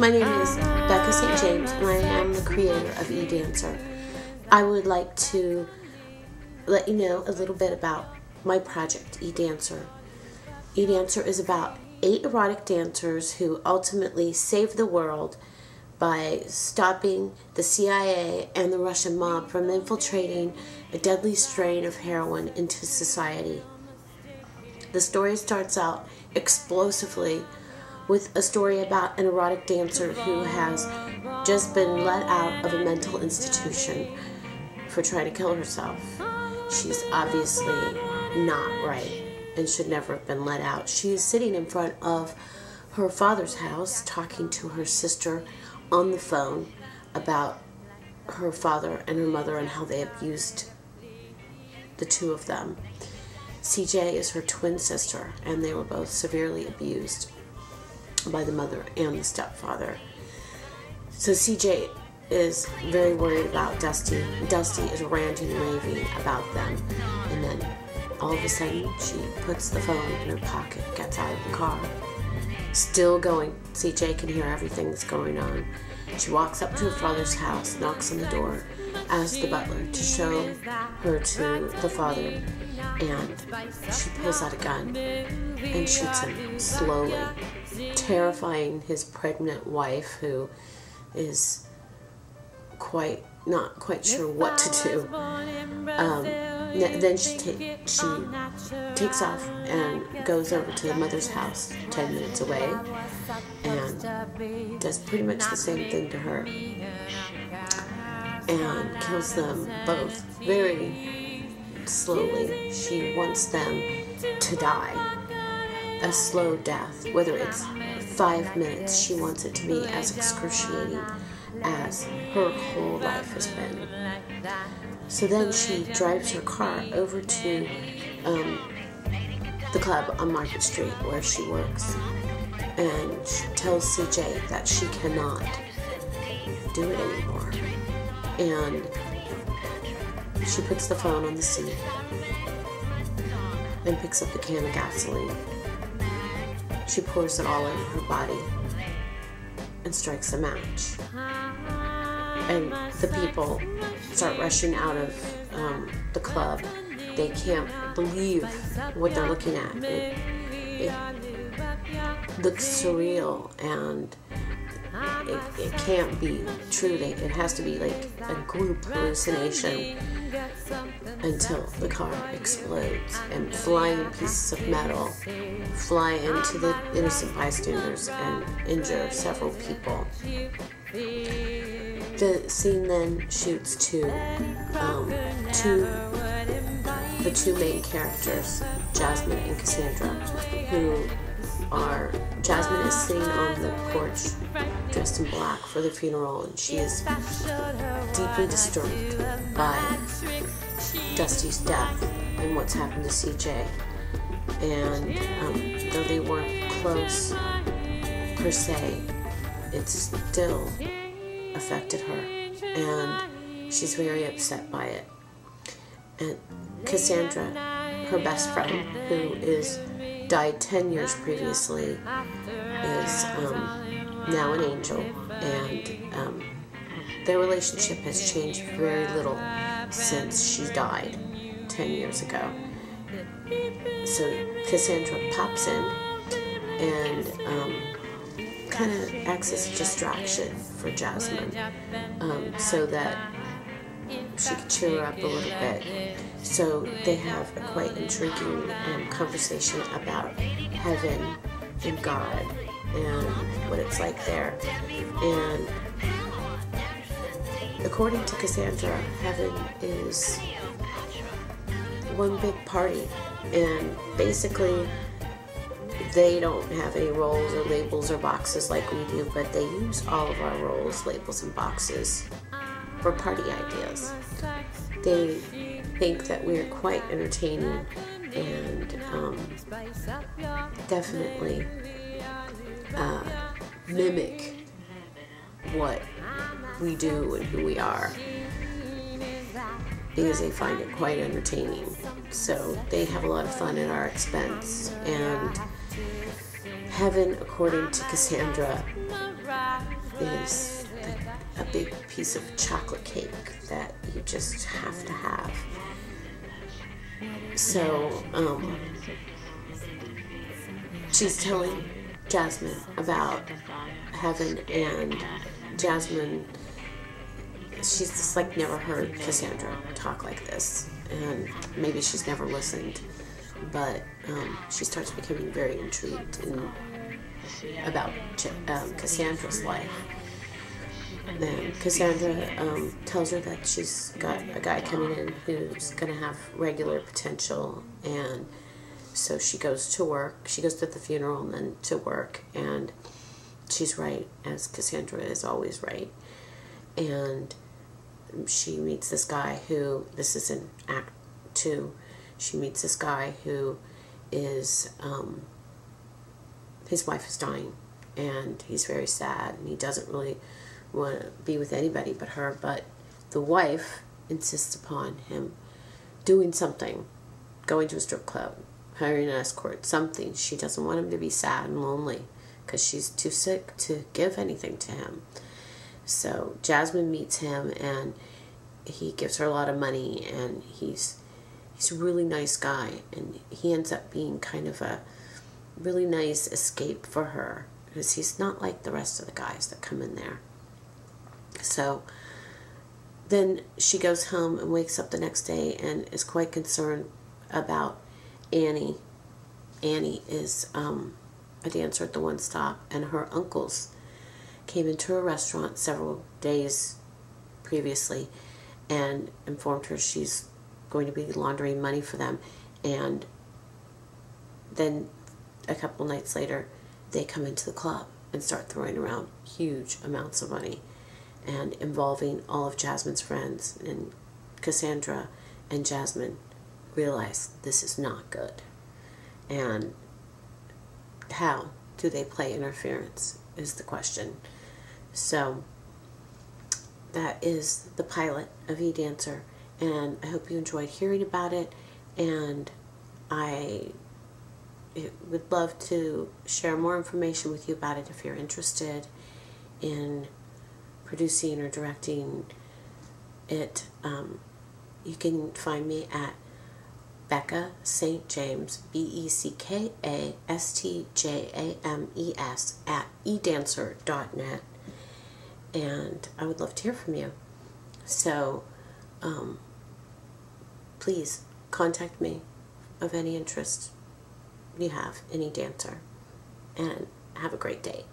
My name is Becca St. James, and I am the creator of Edancer. I would like to let you know a little bit about my project, Edancer. Edancer is about 8 erotic dancers who ultimately save the world by stopping the CIA and the Russian mob from infiltrating a deadly strain of heroin into society. The story starts out explosively with a story about an erotic dancer who has just been let out of a mental institution for trying to kill herself. She's obviously not right and should never have been let out. She is sitting in front of her father's house talking to her sister on the phone about her father and her mother and how they abused the two of them. CJ is her twin sister, and they were both severely abused by the mother and the stepfather. So CJ is very worried about Dusty. Dusty is ranting and raving about them, and then all of a sudden she puts the phone in her pocket, gets out of the car, still going. CJ can hear everything that's going on. She walks up to her father's house, knocks on the door, asks the butler to show her to the father, and she pulls out a gun and shoots him slowly, terrifying his pregnant wife, who is not quite sure what to do. Then she takes off and goes over to the mother's house 10 minutes away and does pretty much the same thing to her and kills them both very slowly. She wants them to die a slow death, whether it's 5 minutes. She wants it to be as excruciating as her whole life has been. So then she drives her car over to the club on Market Street where she works, and she tells CJ that she cannot do it anymore. And she puts the phone on the seat and picks up the can of gasoline. She pours it all over her body and strikes a match. And the people start rushing out of the club. They can't believe what they're looking at. It looks surreal, and it can't be true. It has to be like a group hallucination until the car explodes and flying pieces of metal fly into the innocent bystanders and injure several people. The scene then shoots to the two main characters, Jasmine and Cassandra, who are, Jasmine is sitting on the porch dressed in black for the funeral, and she is deeply disturbed by Dusty's death and what's happened to CJ. And though they weren't close per se, it's still affected her, and she's very upset by it. And Cassandra, her best friend, who died 10 years previously, is now an angel, and their relationship has changed very little since she died 10 years ago. So Cassandra pops in and kind of acts as a distraction for Jasmine, so that she could cheer her up a little bit. So they have a quite intriguing conversation about heaven and God and what it's like there. And according to Cassandra, heaven is one big party, and basically they don't have any roles or labels or boxes like we do, but they use all of our roles, labels, and boxes for party ideas. They think that we're quite entertaining and definitely mimic what we do and who we are, because they find it quite entertaining. So they have a lot of fun at our expense. And heaven, according to Cassandra, is like a big piece of chocolate cake that you just have to have. So, she's telling Jasmine about heaven, and Jasmine, she's just like never heard Cassandra talk like this, and maybe she's never listened, but she starts becoming very intrigued about Cassandra's life. Then Cassandra tells her that she's got a guy coming in who's going to have regular potential, and so she goes to work. She goes to the funeral and then to work, and she's right, as Cassandra is always right. And she meets this guy who, this is in Act 2, she meets this guy who is, his wife is dying, and he's very sad, and he doesn't really want to be with anybody but her, but the wife insists upon him doing something, going to a strip club, hiring an escort, something. She doesn't want him to be sad and lonely because she's too sick to give anything to him. So Jasmine meets him, and he gives her a lot of money, and he's a really nice guy, and he ends up being kind of a really nice escape for her because he's not like the rest of the guys that come in there. So then she goes home and wakes up the next day and is quite concerned about Annie. Annie is a dancer at the One Stop, and her uncles came into a restaurant several days previously and informed her she's going to be laundering money for them. And then a couple nights later, they come into the club and start throwing around huge amounts of money, and involving all of Jasmine's friends. And Cassandra and Jasmine realize this is not good. And how do they play interference is the question. So that is the pilot of Edancer, and I hope you enjoyed hearing about it, and I would love to share more information with you about it if you're interested in producing or directing it. You can find me at Becka St. James, BECKASTJAMES @edancer.net, and I would love to hear from you. So please contact me of any interest you have in Edancer, and have a great day.